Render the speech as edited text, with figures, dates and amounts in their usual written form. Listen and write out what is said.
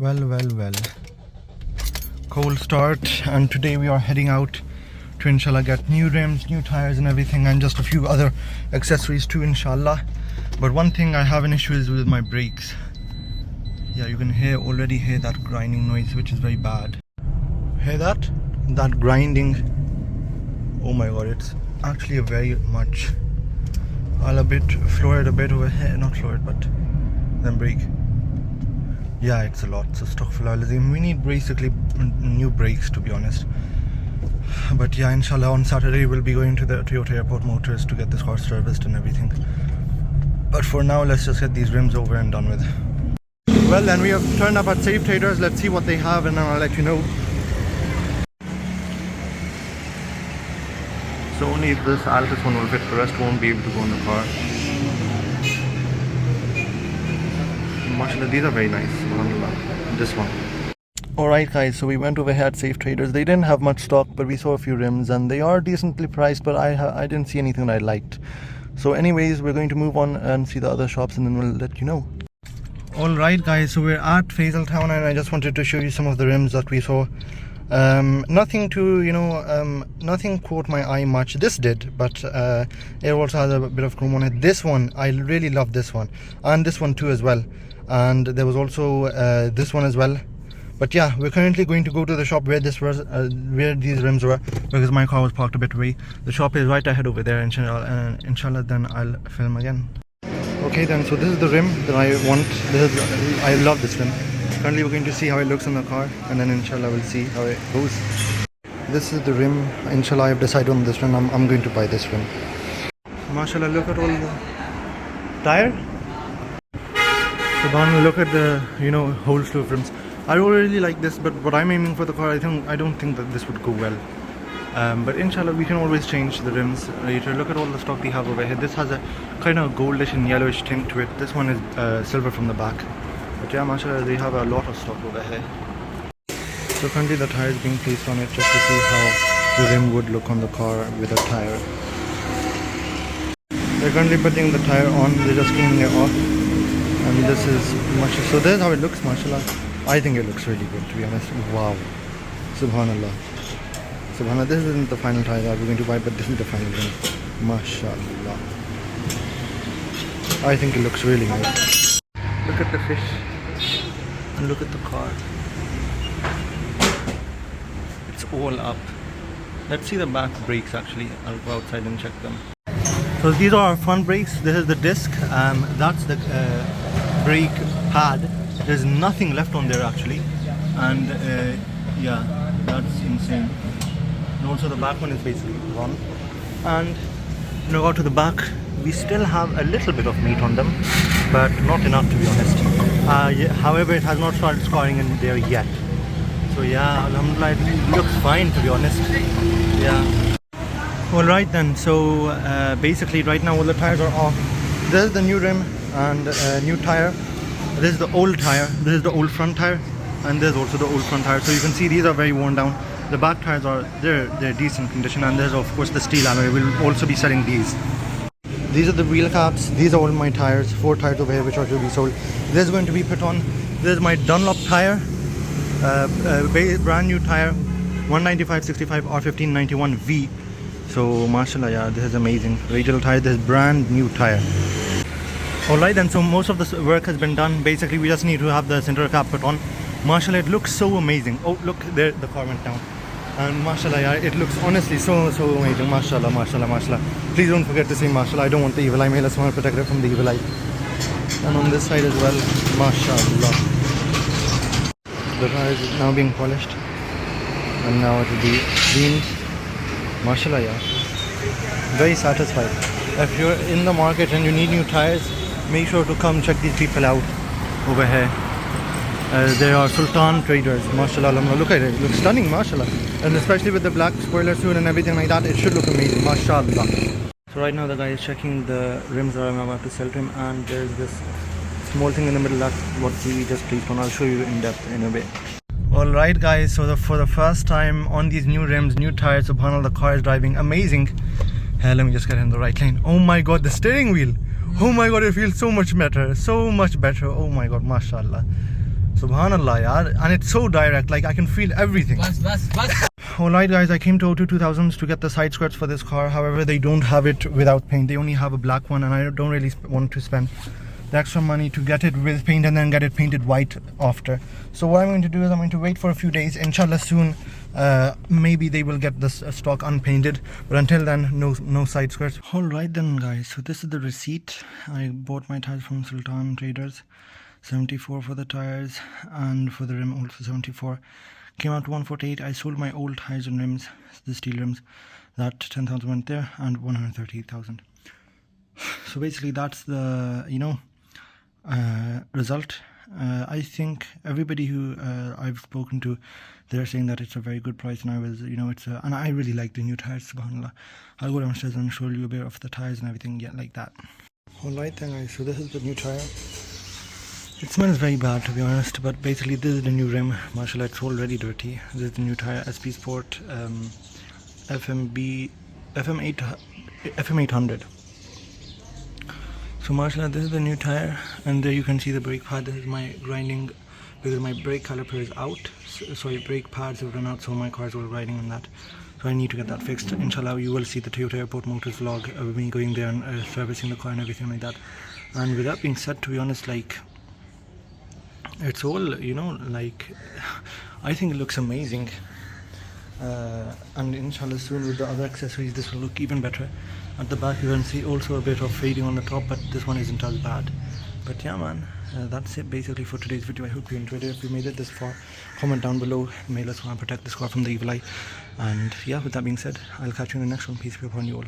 Well. Cold start, and today we are heading out to inshallah get new rims, new tires and everything, and just a few other accessories too, inshallah. But one thing I have an issue is with my brakes. Yeah, you can already hear that grinding noise, which is very bad. Hear that? That grinding. Oh my god, it's actually a very much. I'll floor it a bit over here, not floor it, but then brake. Yeah, it's a lot. So astaghfirullah, we need basically new brakes, to be honest. But yeah, inshallah on Saturday we'll be going to the Toyota Airport Motors to get this car serviced and everything. But for now, let's just get these rims over and done with. Well, then we have turned up at Safe Traders. Let's see what they have and then I'll let you know. So only this Altus one will fit, the rest won't be able to go in the car. Mashallah, these are very nice. This one. Alright guys, so we went over here at Safe Traders. They didn't have much stock, but we saw a few rims and they are decently priced, but I didn't see anything that I liked. So anyways, we're going to move on and see the other shops and then we'll let you know. Alright guys, so we're at Faisal Town and I just wanted to show you some of the rims that we saw. Nothing to, nothing caught my eye much. This did, but it also has a bit of chrome on it. This one, I really love this one. And this one too as well. And there was also this one as well. But yeah, we're currently going to go to the shop where these rims were, because my car was parked a bit away. The shop is right ahead over there, inshallah then I'll film again. Okay then, so this is the rim that I want. I love this rim. Currently we're going to see how it looks in the car, and then inshallah we'll see how it goes. This is the rim. Inshallah I've decided on this rim. I'm going to buy this rim. MashaAllah, look at all the tire. Subhanallah, look at the whole slew of rims. I really like this, but what I'm aiming for the car, I don't think that this would go well. But inshallah we can always change the rims later. Look at all the stock they have over here. This has a kind of goldish and yellowish tint to it. This one is silver from the back. But yeah, mashallah, they have a lot of stock over here. So currently the tire is being placed on it just to see how the rim would look on the car with a tire. They're currently putting the tire on, they're just cleaning it off. And this is mashallah. So there's how it looks, mashallah. I think it looks really good, to be honest. Wow. Subhanallah. Subhanallah, this isn't the final tire that we're going to buy, but this is the final rim. MashaAllah. I think it looks really nice. Look at the fish. And look at the car. It's all up. Let's see the back brakes actually. I'll go outside and check them. So these are our front brakes. This is the disc. That's the brake pad. There's nothing left on there actually. And yeah, that's insane. And also the back one is basically gone. And go to the back, we still have a little bit of meat on them, but not enough to be honest. However, it has not started scoring in there yet. So yeah, alhamdulillah, it looks fine to be honest. Yeah. Alright then, so basically right now all the tires are off. This is the new rim and new tire. This is the old tire. This is the old front tire, and there's also the old front tire. So you can see these are very worn down. The back tires are they're decent condition, and there's of course the steel alloy. We'll also be selling these. These are the wheel caps. These are all my tires. 4 tires over here which are to be sold. This is going to be put on. This is my Dunlop tire, brand new tire, 195/65 R1591V. So mashallah, yeah, this is amazing. Radial tire. This is brand new tire. Alright then, so most of the work has been done. Basically we just need to have the center cap put on. Mashallah, it looks so amazing. Oh look, there the car went down. And mashallah, yeah, it looks honestly so amazing. Mashallah, mashallah, mashallah. Please don't forget to say mashallah. I don't want the evil eye. May Allah SWT protect it from the evil eye. And on this side as well, mashallah. The tire is now being polished. And now it will be cleaned. Mashallah, yeah. Very satisfied. If you're in the market and you need new tires, make sure to come check these people out over here. They are Sultan Traders. Mashallah, look at it. It looks stunning, mashallah. And especially with the black spoiler soon and everything like that, it should look amazing, mashallah. So right now the guy is checking the rims that I'm about to sell to him, and there's this small thing in the middle. That's what we just placed on. I'll show you in depth in a bit. Alright guys, so for the first time on these new rims, new tires, subhanAllah, the car is driving amazing. Let me just get in the right lane. Oh my god, the steering wheel. Oh my god, it feels so much better. So much better. Oh my god, mashallah. Subhanallah, yaar. And it's so direct, like I can feel everything. Alright guys, I came to O2 2000s to get the side skirts for this car. However, they don't have it without paint. They only have a black one, and I don't really want to spend the extra money to get it with paint and then get it painted white after. So what I'm going to do is I'm going to wait for a few days. Inshallah soon, maybe they will get this stock unpainted. But until then, no side skirts. Alright then guys, so this is the receipt. I bought my tires from Sultan Traders. 74 for the tires, and for the rim also 74. Came out to 148. I sold my old tires and rims, the steel rims. That 10,000 went there, and 130,000. So basically that's the result. I think everybody who I've spoken to, they're saying that it's a very good price, and I was, and I really like the new tires, subhanallah. I'll go downstairs and show you a bit of the tires and everything, like that. Alright then guys, so this is the new tire. It smells very bad, to be honest, but basically this is the new rim. Mashallah, it's already dirty. This is the new tire, SP Sport FM800. So mashallah, this is the new tire, and there you can see the brake pad. This is my grinding, because my brake caliper is out. Sorry, brake pads have run out, so my car's all riding on that. So I need to get that fixed. Inshallah, you will see the Toyota Airport Motors vlog of me going there and servicing the car and everything like that. And with that being said, to be honest, like, it's all, I think it looks amazing. And inshallah soon with the other accessories this will look even better. At the back you can see also a bit of fading on the top, but this one isn't as bad. But yeah man, that's it basically for today's video. I hope you enjoyed it. If you made it this far, comment down below. May Allah SWT protect this car from the evil eye. And yeah, with that being said, I'll catch you in the next one. Peace be upon you all.